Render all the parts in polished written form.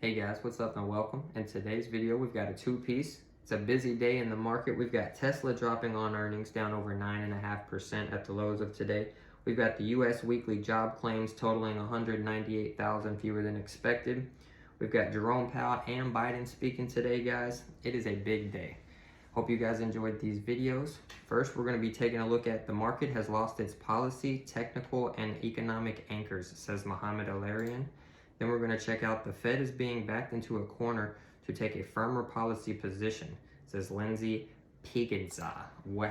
Hey guys, what's up and welcome. In today's video, we've got a two-piece. It's a busy day in the market. We've got Tesla dropping on earnings down over 9.5% at the lows of today. We've got the U.S. weekly job claims totaling 198,000 fewer than expected. We've got Jerome Powell and Biden speaking today, guys. It is a big day. Hope you guys enjoyed these videos. First, we're going to be taking a look at the market has lost its policy, technical, and economic anchors, says Mohamed El-Erian. Then we're going to check out the Fed is being backed into a corner to take a firmer policy position, says Lindsey Piegza,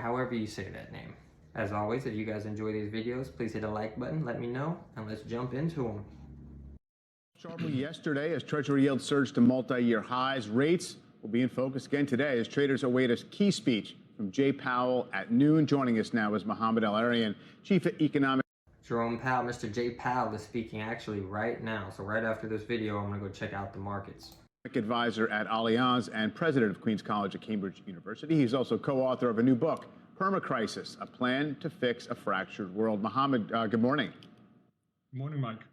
however you say that name. As always, if you guys enjoy these videos, please hit a like button, let me know, and let's jump into them. Sharply yesterday as Treasury yields surged to multi-year highs. Rates will be in focus again today as traders await a key speech from Jay Powell at noon. Joining us now is Mohamed El-Erian, Chief of Economic. Jerome Powell, Mr. Jay Powell is speaking actually right now. So right after this video, I'm going to go check out the markets. Advisor at Allianz and president of Queen's College at Cambridge University. He's also co-author of a new book, Permacrisis, a plan to fix a fractured world. Mohamed, good morning. Good morning, Mike.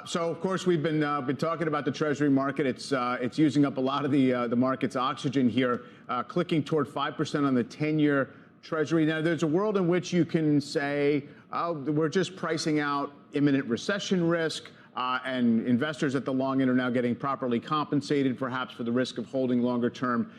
So, of course, we've been talking about the Treasury market. It's using up a lot of the market's oxygen here, clicking toward 5% on the 10-year Treasury. Now, there's a world in which you can say, oh, we're just pricing out imminent recession risk, and investors at the long end are now getting properly compensated, perhaps for the risk of holding longer-term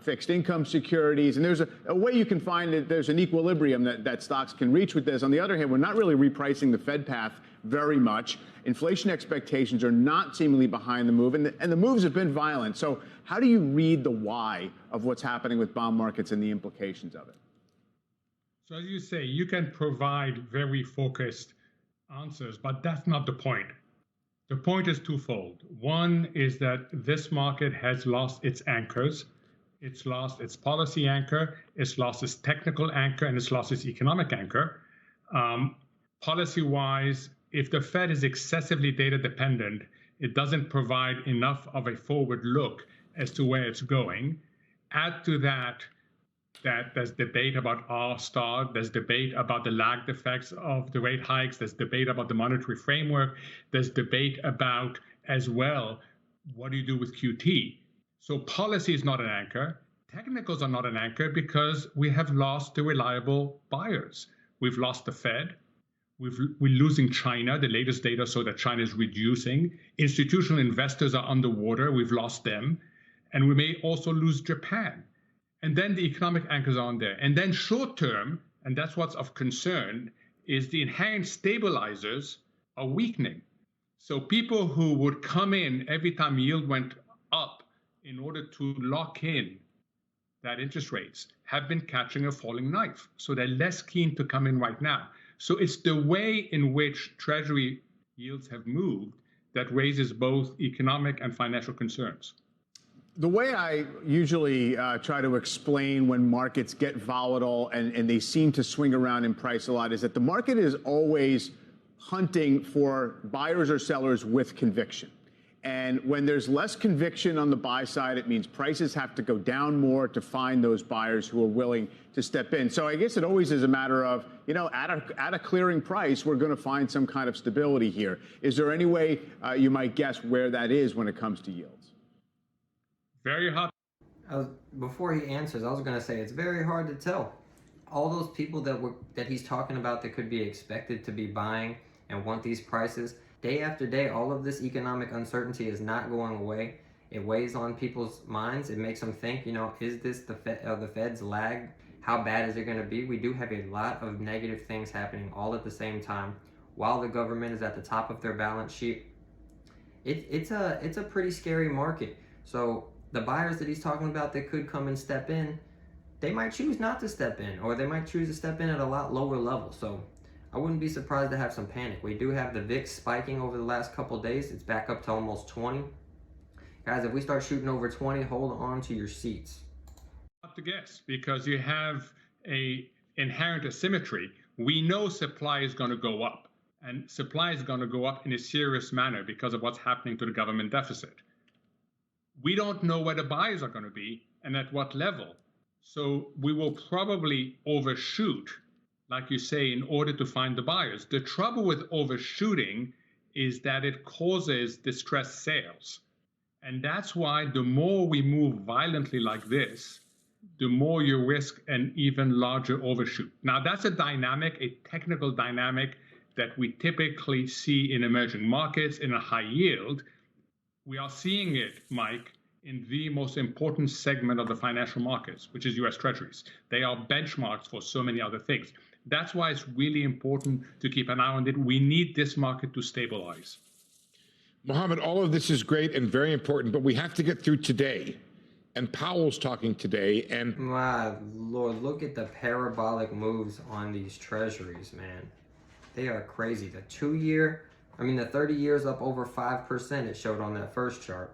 fixed income securities. And there's a way you can find that there's an equilibrium that stocks can reach with this. On the other hand, we're not really repricing the Fed path very much. Inflation expectations are not seemingly behind the move, and the moves have been violent. So how do you read the why of what's happening with bond markets and the implications of it? So as you say, you can provide very focused answers, but that's not the point. The point is twofold. One is that this market has lost its anchors. It's lost its policy anchor, it's lost its technical anchor, and it's lost its economic anchor. Policy-wise, if the Fed is excessively data dependent, it doesn't provide enough of a forward look as to where it's going. Add to that there's debate about R-star, there's debate about the lagged effects of the rate hikes, there's debate about the monetary framework, there's debate about, as well, what do you do with QT? So policy is not an anchor. Technicals are not an anchor because we have lost the reliable buyers. We've lost the Fed. We're losing China. The latest data show that China is reducing. Institutional investors are underwater. We've lost them. And we may also lose Japan. And then the economic anchors are on there. And then short term, and that's what's of concern, is the inherent stabilizers are weakening. So people who would come in every time yield went up in order to lock in that interest rates have been catching a falling knife. So they're less keen to come in right now. So it's the way in which Treasury yields have moved that raises both economic and financial concerns. The way I usually try to explain when markets get volatile and they seem to swing around in price a lot is that the market is always hunting for buyers or sellers with conviction. And when there's less conviction on the buy side, it means prices have to go down more to find those buyers who are willing to step in. So I guess it always is a matter of, you know, at a clearing price, we're going to find some kind of stability here. Is there any way you might guess where that is when it comes to yields? Very hard. Before he answers, I was going to say it's very hard to tell. All those people that he's talking about that could be expected to be buying and want these prices, day after day, all of this economic uncertainty is not going away. It weighs on people's minds. It makes them think, you know, is this the Fed's lag? How bad is it going to be? We do have a lot of negative things happening all at the same time while the government is at the top of their balance sheet. It's a pretty scary market. So the buyers that he's talking about that could come and step in, they might choose not to step in, or they might choose to step in at a lot lower level. So I wouldn't be surprised to have some panic. We do have the VIX spiking over the last couple days. It's back up to almost 20. Guys, if we start shooting over 20, hold on to your seats. Hard to guess because you have a inherent asymmetry. We know supply is going to go up, and supply is going to go up in a serious manner because of what's happening to the government deficit. We don't know where the buyers are going to be and at what level. So we will probably overshoot, like you say, in order to find the buyers. The trouble with overshooting is that it causes distressed sales. And that's why the more we move violently like this, the more you risk an even larger overshoot. Now, that's a dynamic, a technical dynamic that we typically see in emerging markets in a high yield. We are seeing it, Mike, in the most important segment of the financial markets, which is US Treasuries. They are benchmarks for so many other things. That's why it's really important to keep an eye on it. We need this market to stabilize. Mohamed, all of this is great and very important, but we have to get through today. And Powell's talking today, and My Lord, look at the parabolic moves on these treasuries, man. They are crazy. The 30 years up over 5%, it showed on that first chart.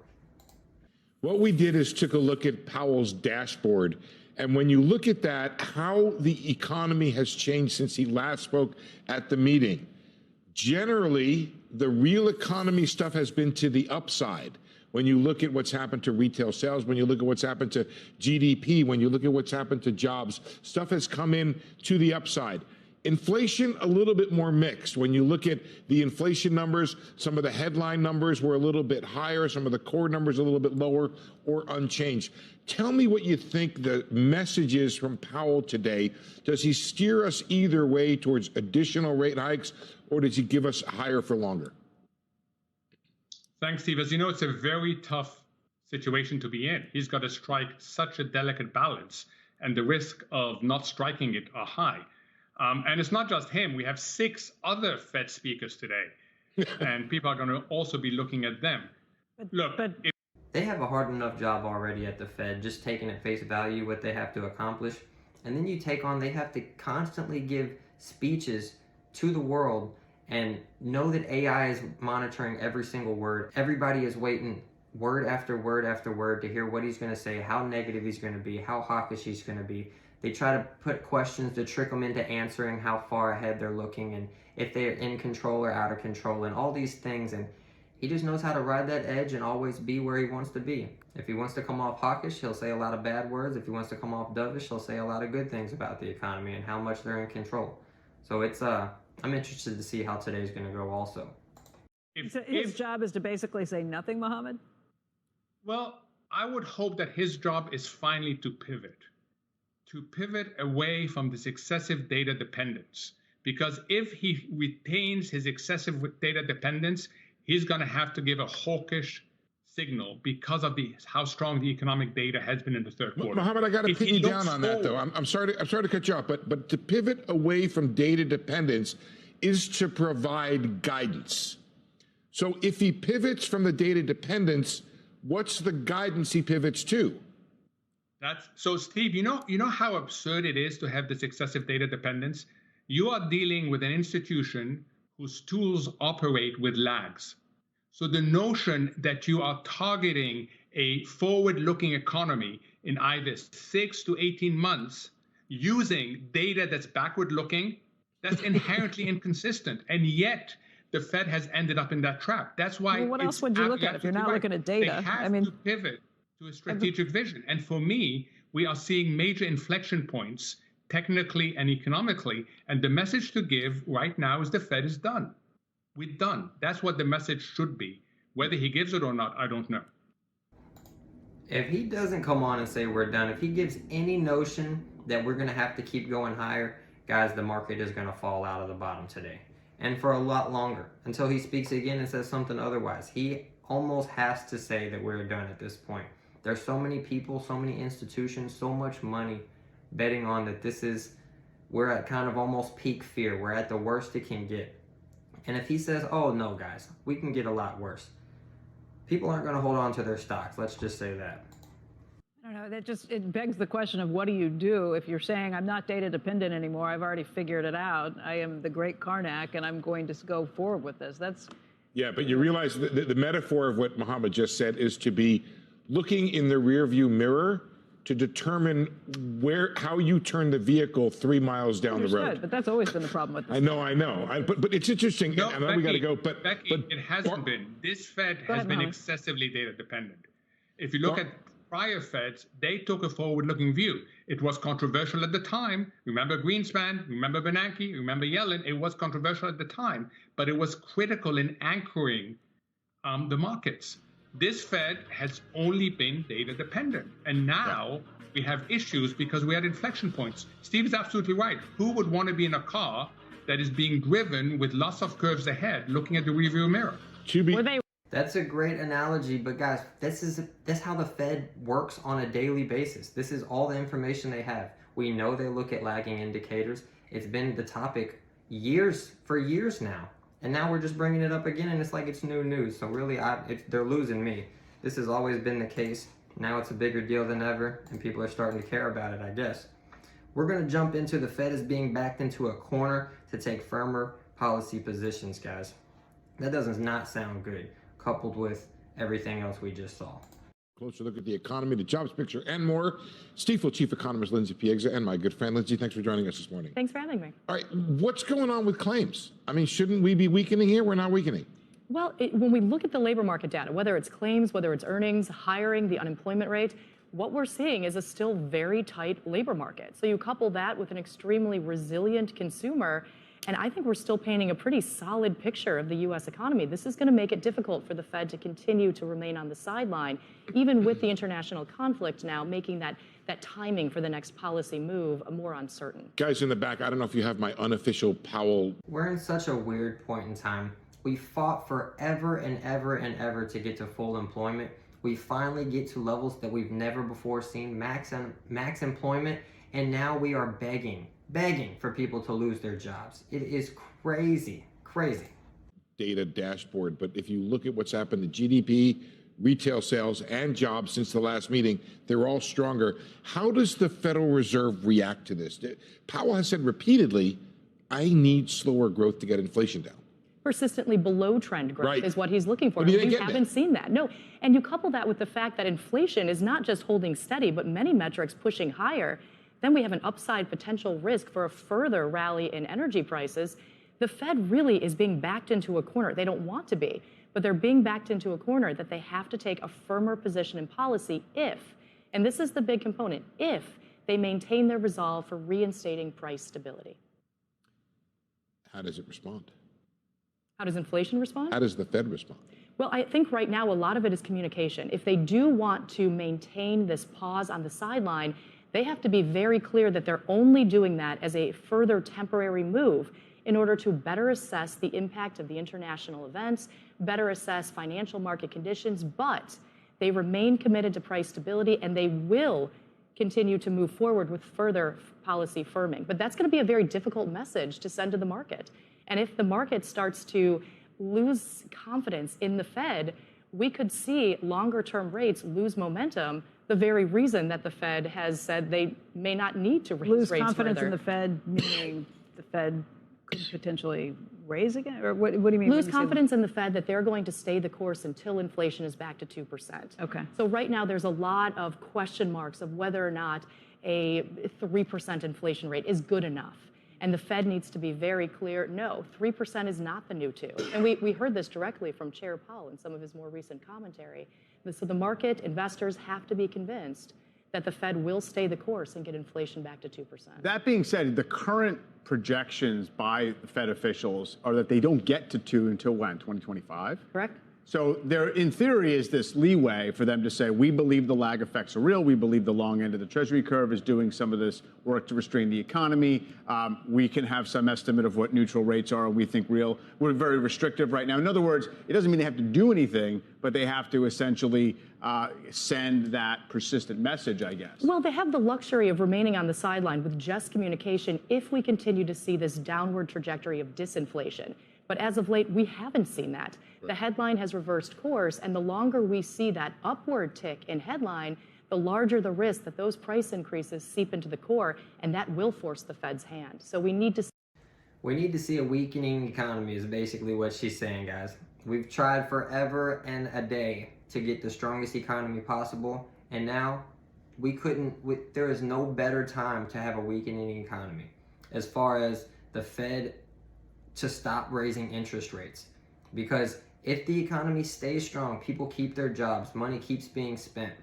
what we did is took a look at Powell's dashboard. And when you look at that, how the economy has changed since he last spoke at the meeting. Generally, the real economy stuff has been to the upside. When you look at what's happened to retail sales, when you look at what's happened to GDP, when you look at what's happened to jobs, stuff has come in to the upside. Inflation, a little bit more mixed. When you look at the inflation numbers, some of the headline numbers were a little bit higher, some of the core numbers a little bit lower or unchanged. Tell me what you think the message is from Powell today. Does he steer us either way towards additional rate hikes, or does he give us higher for longer? Thanks, Steve. As you know, it's a very tough situation to be in. He's got to strike such a delicate balance, and the risk of not striking it are high. And it's not just him. We have 6 other Fed speakers today, and people are going to also be looking at them. They have a hard enough job already at the Fed, just taking at face value what they have to accomplish. And then they have to constantly give speeches to the world and know that AI is monitoring every single word. Everybody is waiting word after word after word to hear what he's going to say, how negative he's going to be, how hawkish he's going to be. They try to put questions to trick them into answering how far ahead they're looking and if they're in control or out of control and all these things. And he just knows how to ride that edge and always be where he wants to be. If he wants to come off hawkish, he'll say a lot of bad words. If he wants to come off dovish, he'll say a lot of good things about the economy and how much they're in control. So I'm interested to see how today's going to go also. His job is to basically say nothing, Mohamed? Well, I would hope that his job is finally to pivot away from this excessive data dependence. Because if he retains his excessive data dependence, he's going to have to give a hawkish signal because of how strong the economic data has been in the third quarter. Mohamed, I got to pin you down on that, though. I'm sorry to cut you off, but to pivot away from data dependence is to provide guidance. So if he pivots from the data dependence, what's the guidance he pivots to? So, Steve, you know how absurd it is to have this excessive data dependence? You are dealing with an institution whose tools operate with lags. So the notion that you are targeting a forward-looking economy in either 6 to 18 months using data that's backward-looking, that's inherently inconsistent. And yet, the Fed has ended up in that trap. That's why. Well, what else would you look at if you're not looking at data? They have to pivot to a strategic vision. And for me, we are seeing major inflection points technically and economically. And the message to give right now is the Fed is done. We're done. That's what the message should be. Whether he gives it or not, I don't know. If he doesn't come on and say we're done, if he gives any notion that we're going to have to keep going higher, guys, the market is going to fall out of the bottom today. And for a lot longer, until he speaks again and says something otherwise. He almost has to say that we're done at this point. There's so many people, so many institutions, so much money betting on that we're at kind of almost peak fear. We're at the worst it can get. And if he says, oh no guys, we can get a lot worse, people aren't going to hold on to their stocks. Let's just say that. I don't know. It begs the question of what do you do if you're saying I'm not data dependent anymore. I've already figured it out. I am the great Karnak, and I'm going to go forward with this. Yeah, but you realize the metaphor of what Mohamed just said is to be looking in the rearview mirror to determine how you turn the vehicle 3 miles down the road. But that's always been the problem with this. I know. But it's interesting. No, I know Becky, we got to go. Becky, it hasn't been. This Fed has been excessively data dependent. If you look at prior Feds, they took a forward-looking view. It was controversial at the time. Remember Greenspan, remember Bernanke, remember Yellen. It was controversial at the time, but it was critical in anchoring the markets. This Fed has only been data dependent. And now we have issues because we had inflection points. Steve is absolutely right. Who would want to be in a car that is being driven with lots of curves ahead, looking at the rearview mirror? That's a great analogy, but guys, that's how the Fed works on a daily basis. This is all the information they have. We know they look at lagging indicators. It's been the topic for years now. And now we're just bringing it up again, and it's like it's new news. So really, they're losing me. This has always been the case. Now it's a bigger deal than ever, and people are starting to care about it, I guess. We're going to jump into the Fed as being backed into a corner to take firmer policy positions, guys. That does not sound good, coupled with everything else we just saw. Closer look at the economy, the jobs picture, and more. Stifel Chief Economist Lindsey Piegza and my good friend Lindsey, thanks for joining us this morning. Thanks for having me. All right, what's going on with claims? I mean, shouldn't we be weakening here? We're not weakening. Well, when we look at the labor market data, whether it's claims, whether it's earnings, hiring, the unemployment rate, what we're seeing is a still very tight labor market. So you couple that with an extremely resilient consumer, and I think we're still painting a pretty solid picture of the U.S. economy. This is going to make it difficult for the Fed to continue to remain on the sideline, even with the international conflict now making that timing for the next policy move more uncertain. Guys in the back, I don't know if you have my unofficial Powell. We're in such a weird point in time. We fought forever and ever and ever to get to full employment. We finally get to levels that we've never before seen, max employment, and now we are begging for people to lose their jobs. It is crazy. Data dashboard, but if you look at what's happened to GDP, retail sales, and jobs since the last meeting, they're all stronger. How does the Federal Reserve react to this? Powell has said repeatedly, I need slower growth to get inflation down. Persistently below trend growth is what he's looking for. We haven't seen that. No, and you couple that with the fact that inflation is not just holding steady, but many metrics pushing higher. Then we have an upside potential risk for a further rally in energy prices. The Fed really is being backed into a corner. They don't want to be, but they're being backed into a corner that they have to take a firmer position in policy if, and this is the big component, if they maintain their resolve for reinstating price stability. How does it respond? How does inflation respond? How does the Fed respond? Well, I think right now a lot of it is communication. If they do want to maintain this pause on the sideline, they have to be very clear that they're only doing that as a further temporary move in order to better assess the impact of the international events, better assess financial market conditions, but they remain committed to price stability and they will continue to move forward with further policy firming. But that's going to be a very difficult message to send to the market. And if the market starts to lose confidence in the Fed, we could see longer-term rates lose momentum, the very reason that the Fed has said they may not need to raise rates further. Lose confidence in the Fed, meaning the Fed could potentially raise again? Or what do you mean? Lose confidence in the Fed that they're going to stay the course until inflation is back to 2%. Okay. So right now there's a lot of question marks of whether or not a 3% inflation rate is good enough. And the Fed needs to be very clear, no, 3% is not the new 2. And we heard this directly from Chair Powell in some of his more recent commentary. So the market, investors have to be convinced that the Fed will stay the course and get inflation back to 2%. That being said, the current projections by the Fed officials are that they don't get to 2 until when, 2025? Correct. So there, in theory, is this leeway for them to say, we believe the lag effects are real. We believe the long end of the Treasury curve is doing some of this work to restrain the economy. We can have some estimate of what neutral rates are. We think real. We're very restrictive right now. In other words, it doesn't mean they have to do anything, but they have to essentially send that persistent message, I guess. Well, they have the luxury of remaining on the sideline with just communication if we continue to see this downward trajectory of disinflation. But as of late, we haven't seen that. Right. The headline has reversed course, and the longer we see that upward tick in headline, the larger the risk that those price increases seep into the core, and that will force the Fed's hand. So we need to see a weakening economy is basically what she's saying, guys. We've tried forever and a day to get the strongest economy possible, and now there is no better time to have a weakening economy as far as the Fed to stop raising interest rates. Because if the economy stays strong, people keep their jobs, money keeps being spent.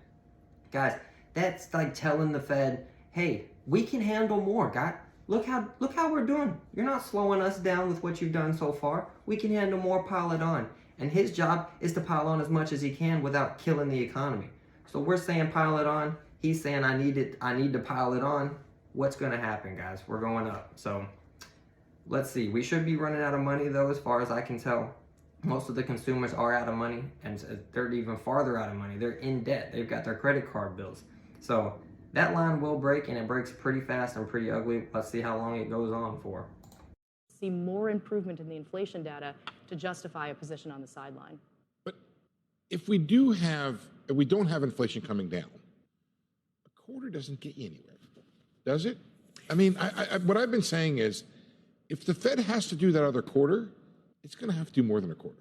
Guys, that's like telling the Fed, hey, we can handle more, guys. Look how we're doing. You're not slowing us down with what you've done so far. We can handle more, pile it on. And his job is to pile on as much as he can without killing the economy. So we're saying pile it on. He's saying I need to pile it on. What's going to happen, guys? We're going up. So let's see. We should be running out of money, though, as far as I can tell. Most of the consumers are out of money, and they're even farther out of money. They're in debt. They've got their credit card bills. So that line will break, and it breaks pretty fast and pretty ugly. Let's see how long it goes on for. See more improvement in the inflation data to justify a position on the sideline. But if we don't have inflation coming down, a quarter doesn't get you anywhere, does it? I mean, what I've been saying is, if the Fed has to do that other quarter, it's going to have to do more than a quarter.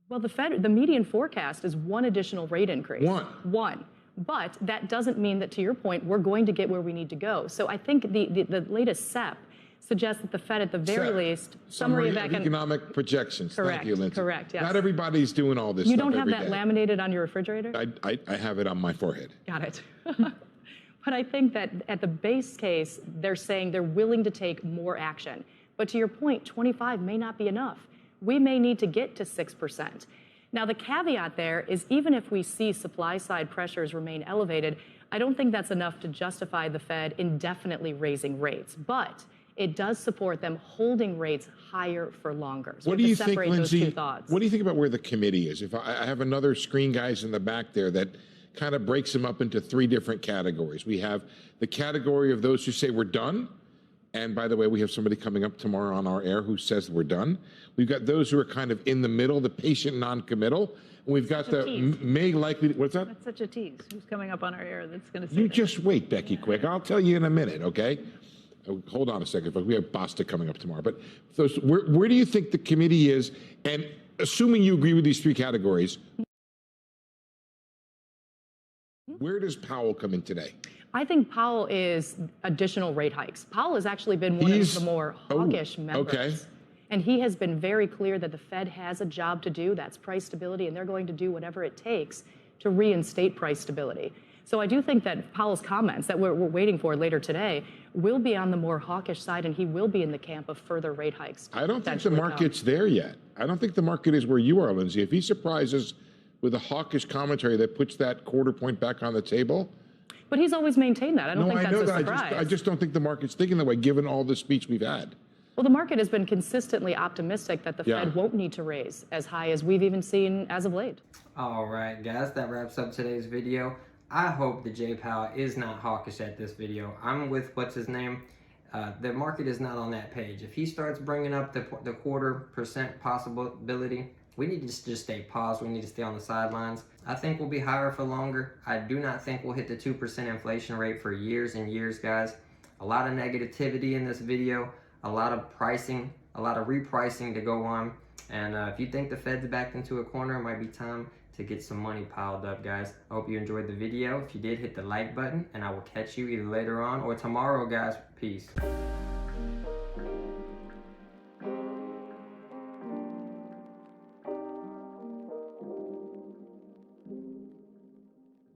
Well, the median forecast is one additional rate increase. One. But that doesn't mean that, to your point, we're going to get where we need to go. So I think the latest SEP suggests that the Fed, at the very least, summary of economic projections. Correct. Thank you, Lindsey. Correct. Yes. Not everybody's doing all this. You stuff don't have every that day. laminated on your refrigerator? I have it on my forehead. Got it. But I think that at the base case, they're saying they're willing to take more action. But to your point, 25 may not be enough. We may need to get to 6%. Now, the caveat there is, even if we see supply side pressures remain elevated, I don't think that's enough to justify the Fed indefinitely raising rates. But it does support them holding rates higher for longer. So What do you think, separate Lindsey? those two thoughts. What do you think about where the committee is? If I have another screen, guys, in the back there that kind of breaks them up into three different categories. We have the category of those who say we're done. And by the way, we have somebody coming up tomorrow on our air who says we're done. We've got those who are kind of in the middle, the patient non-committal. And we've got the may likely, what's that? That's such a tease. Who's coming up on our air that's going to say You that? just wait, Becky, quick. I'll tell you in a minute, okay? Hold on a second, folks. We have Bostic coming up tomorrow. But those, where do you think the committee is? And assuming you agree with these three categories, where does Powell come in today? I think Powell is additional rate hikes. Powell has actually been one of the more hawkish members. Okay. And he has been very clear that the Fed has a job to do, that's price stability, and they're going to do whatever it takes to reinstate price stability. So I do think that Powell's comments that we're waiting for later today will be on the more hawkish side, and he will be in the camp of further rate hikes. I don't think the market's there yet. I don't think the market is where you are, Lindsey. If he surprises with a hawkish commentary that puts that quarter point back on the table. But he's always maintained that. I don't think that's a that. surprise. I just don't think the market's thinking that way, given all the speech we've had. Well, the market has been consistently optimistic that the Fed won't need to raise as high as we've even seen as of late. All right, guys, that wraps up today's video. I hope that Jay Powell is not hawkish at this video. I'm with what's his name. The market is not on that page. If he starts bringing up the 0.25% possibility, we need to just stay paused. We need to stay on the sidelines. I think we'll be higher for longer. I do not think we'll hit the 2% inflation rate for years and years, guys. A lot of negativity in this video, a lot of pricing, a lot of repricing to go on. And if you think the Fed's backed into a corner, it might be time to get some money piled up, guys. I hope you enjoyed the video. If you did, hit the like button, and I will catch you either later on or tomorrow, guys. Peace.